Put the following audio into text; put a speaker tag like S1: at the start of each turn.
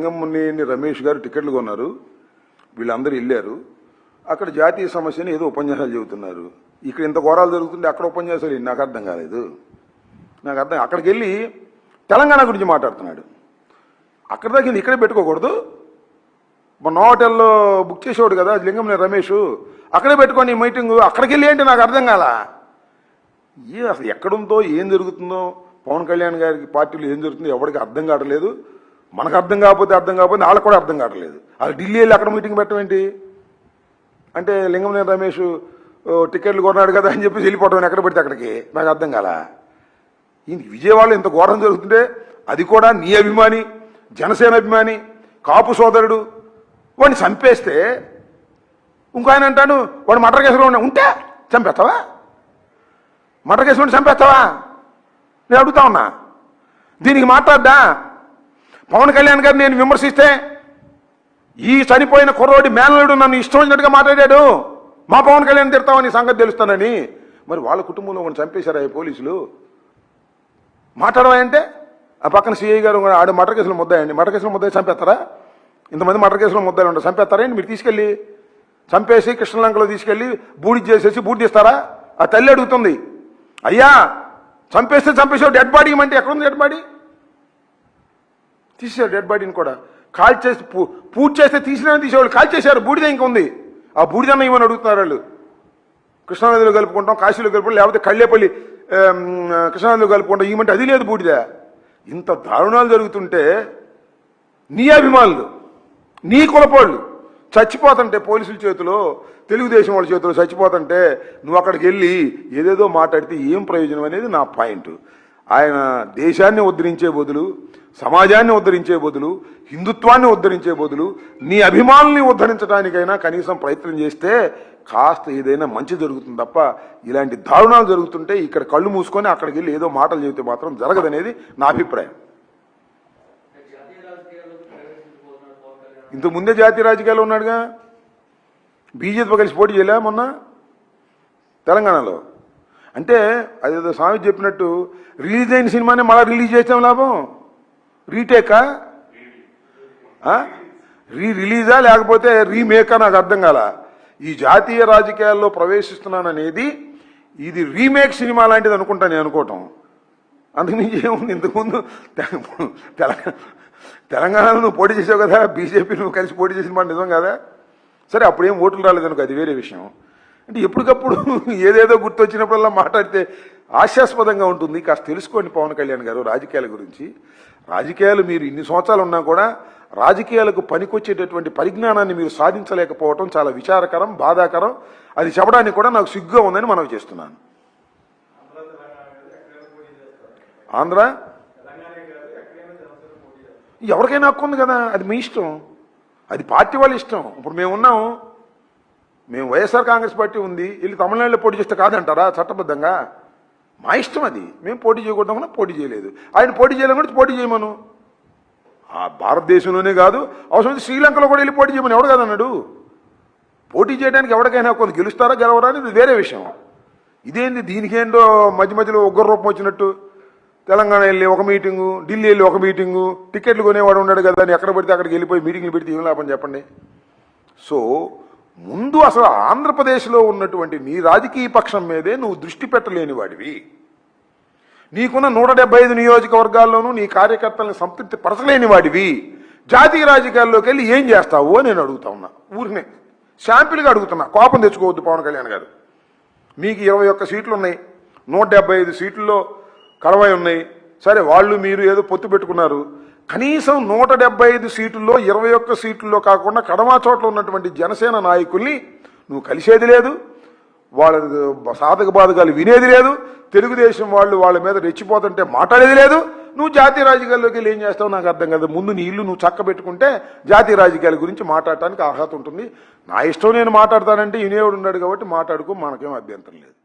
S1: లింగంనేని రమేష్ గారు టికెట్లు కొన్నారు, వీళ్ళందరూ వెళ్ళారు. అక్కడ జాతీయ సమస్యని ఏదో ఉపన్యాసాలు చెబుతున్నారు. ఇక్కడ ఇంత ఘోరాలు జరుగుతుంటే అక్కడ ఉపన్యాసాలు నాకు అర్థం కాలేదు. అక్కడికి వెళ్ళి తెలంగాణ గురించి మాట్లాడుతున్నాడు. అక్కడ దాకా ఇక్కడే పెట్టుకోకూడదు. మొన్న హోటల్లో బుక్ చేసేవాడు కదా లింగంనేని రమేష్, అక్కడే పెట్టుకొని మీటింగు. అక్కడికి వెళ్ళి ఏంటి నాకు అర్థం కాల. అసలు ఎక్కడుందో ఏం జరుగుతుందో పవన్ కళ్యాణ్ గారికి పార్టీలో ఏం జరుగుతుందో ఎవరికి అర్థం కావట్లేదు. మనకు అర్థం కాకపోతే వాళ్ళకు కూడా అర్థం కావట్లేదు. అది ఢిల్లీ వెళ్ళి అక్కడ మీటింగ్ పెట్టమేంటి అంటే లింగంనేని రమేష్ టికెట్లు కొన్నాడు కదా అని చెప్పి వెళ్ళిపోవడం ఎక్కడ పెడితే అక్కడికి నాకు అర్థం కాల. విజయవాడలో ఇంత ఘోరం జరుగుతుంటే అది కూడా నీ అభిమాని, జనసేన అభిమాని, కాపు సోదరుడు వాడిని చంపేస్తే ఇంకో ఆయన అంటాను వాడు మర్డర్ కేసులో ఉంటే చంపేస్తావా? మర్డర్ కేసులో చంపేస్తావా? నేను అడుగుతా ఉన్నా. దీనికి మాట్లాడ్డా పవన్ కళ్యాణ్ గారు నేను విమర్శిస్తే ఈ చనిపోయిన కుర్రోడి మేనలుడు నన్ను ఇష్టం వచ్చినట్టుగా మాట్లాడాడు, మా పవన్ కళ్యాణ్ తిడతామని సంగతి తెలుస్తానని. మరి వాళ్ళ కుటుంబంలో కొన్ని చంపేశారా పోలీసులు? మాట్లాడమంటే ఆ పక్కన సిఐ గారు ఆడు మర్డర్ కేసులో ముద్దాయండి, మర్డర్ కేసులో ముద్దాయి చంపేస్తారా? ఇంతమంది మర్డర్ కేసులో ముద్దాలు ఉంటారు, చంపేస్తారా అండి? మీరు తీసుకెళ్ళి చంపేసి కృష్ణలంకలో తీసుకెళ్ళి బూడి చేసేసి బూడి తీస్తారా? ఆ తల్లి అడుగుతుంది, అయ్యా చంపేస్తే చంపేసావు, డెడ్ బాడీ ఇవ్వమంటే ఎక్కడుంది డెడ్ బాడీ? తీసేశారు డెడ్ బాడీని కూడా. కాల్ చేసి పూజ చేస్తే తీసేవాళ్ళు కాల్ చేశారు, బూడిద ఇంకా ఉంది. ఆ బూడిదన్న ఇవ్వని అడుగుతున్నారు వాళ్ళు. కృష్ణానదిలో కలుపుకుంటాం, కాశీలో కలుపుకుంటాం, లేకపోతే కళ్ళేపల్లి కృష్ణానదిలో కలుపుకుంటాం ఇవ్వమంటే అది లేదు బూడిద. ఇంత దారుణాలు జరుగుతుంటే నీ అభిమానులు, నీ కులపోళ్ళు చచ్చిపోతుంటే పోలీసుల చేతిలో, తెలుగుదేశం వాళ్ళ చేతిలో చచ్చిపోతుంటే నువ్వు అక్కడికి వెళ్ళి ఏదేదో మాట్లాడితే ఏం ప్రయోజనం అనేది నా పాయింట్. ఆయన దేశాన్ని ఉద్ధరించే బదులు, సమాజాన్ని ఉద్ధరించే బదులు, హిందుత్వాన్ని ఉద్ధరించే బదులు నీ అభిమానుల్ని ఉద్ధరించడానికైనా కనీసం ప్రయత్నం చేస్తే కాస్త ఏదైనా మంచి జరుగుతుంది తప్ప ఇలాంటి దారుణాలు జరుగుతుంటే ఇక్కడ కళ్ళు మూసుకొని అక్కడికి వెళ్ళి ఏదో మాటలు చెబితే మాత్రం జరగదనేది నా అభిప్రాయం. ఇంతకు ముందే జాతీయ రాజకీయాల్లో ఉన్నాడుగా, బీజేపీతో కలిసి పోటీ చేయలే మొన్న తెలంగాణలో. అంటే అదేదో స్వామి చెప్పినట్టు రిలీజ్ అయిన సినిమాని మళ్ళీ రిలీజ్ చేసాం లాభం? రీటేకా, రిలీజా లేకపోతే రీమేకా నాకు అర్థం కాల. ఈ జాతీయ రాజకీయాల్లో ప్రవేశిస్తున్నాననేది ఇది రీమేక్ సినిమా లాంటిది అనుకుంటా నేను అనుకోవటం. అందుకని ఏముంది, ఇంతకుముందు తెలంగాణలో నువ్వు పోటీ చేసావు కదా, బీజేపీ నువ్వు కలిసి పోటీ చేసిన మాట నిజం కదా. సరే అప్పుడేం ఓట్లు రాలేదనుకో, అది వేరే విషయం. అంటే ఎప్పటికప్పుడు ఏదేదో గుర్తొచ్చినప్పుడల్లా మాట్లాడితే హాస్యాస్పదంగా ఉంటుంది. కాస్త తెలుసుకోండి పవన్ కళ్యాణ్ గారు రాజకీయాల గురించి. రాజకీయాలు మీరు ఇన్ని సంవత్సరాలు ఉన్నా కూడా రాజకీయాలకు పనికొచ్చేటటువంటి పరిజ్ఞానాన్ని మీరు సాధించలేకపోవటం చాలా విచారకరం, బాధాకరం. అది చెప్పడానికి కూడా నాకు సిగ్గుగా ఉందని మనవి చేస్తున్నాను. ఆంధ్ర ఎవరికైనా హక్కు ఉంది కదా, అది మీ ఇష్టం, అది పార్టీ వాళ్ళ ఇష్టం. ఇప్పుడు మేము వైఎస్ఆర్ కాంగ్రెస్ పార్టీ ఉంది, వెళ్ళి తమిళనాడులో పోటీ చేస్తే కాదంటారా చట్టబద్ధంగా? మా ఇష్టం అది. మేము పోటీ చేయకూడదామన్నా పోటీ చేయలేదు, ఆయన పోటీ చేయలేమని పోటీ చేయమను. ఆ భారతదేశంలోనే కాదు, అవసరమైతే శ్రీలంకలో కూడా వెళ్ళి పోటీ చేయమని ఎవడు కాదన్నాడు? పోటీ చేయడానికి ఎవరికైనా కొంత గెలుస్తారా గెలవరా అనేది వేరే విషయం. ఇదేంది దీనికేంటో మధ్య మధ్యలో ఉగ్ర రూపం వచ్చినట్టు తెలంగాణ వెళ్ళి ఒక మీటింగు, ఢిల్లీ వెళ్ళి ఒక మీటింగు, టికెట్లు కొనేవాడు ఉన్నాడు కదా అని ఎక్కడ పడితే అక్కడికి వెళ్ళిపోయి మీటింగ్లు పెడితే ఏం లాభం చెప్పండి. సో ముందు అసలు ఆంధ్రప్రదేశ్లో ఉన్నటువంటి నీ రాజకీయ పక్షం మీదే నువ్వు దృష్టి పెట్టలేని వాడివి. నీకున్న 175 నియోజకవర్గాల్లోనూ నీ కార్యకర్తలను సంతృప్తి పరచలేని వాడివి. జాతీయ రాజకీయాల్లోకి వెళ్ళి ఏం చేస్తావు అని నేను అడుగుతా ఉన్నా. ఊరినే శాంపిల్గా అడుగుతున్నా, కోపం తెచ్చుకోవద్దు పవన్ కళ్యాణ్ గారు. మీకు 21 సీట్లు ఉన్నాయి, 175 సీట్లలో కడవై ఉన్నాయి. సరే వాళ్ళు మీరు ఏదో పొత్తు పెట్టుకున్నారు, కనీసం 175 సీట్లలో 21 సీట్లలో కాకుండా కడమా చోట్ల ఉన్నటువంటి జనసేన నాయకుల్ని నువ్వు కలిసేది లేదు, వాళ్ళ సాధక బాధకాలు వినేది లేదు, తెలుగుదేశం వాళ్ళు వాళ్ళ మీద రెచ్చిపోతుంటే మాట్లాడేది లేదు. నువ్వు జాతీయ రాజకీయాల్లోకి వెళ్ళి ఏం చేస్తావు నాకు అర్థం కాదు. ముందు నీ ఇల్లు నువ్వు చక్క పెట్టుకుంటే జాతీయ రాజకీయాల గురించి మాట్లాడటానికి అర్హత ఉంటుంది. నా ఇష్టం నేను మాట్లాడతానంటే వినేవాడు ఉన్నాడు కాబట్టి మాట్లాడుకో, మనకేం అభ్యంతరం లేదు.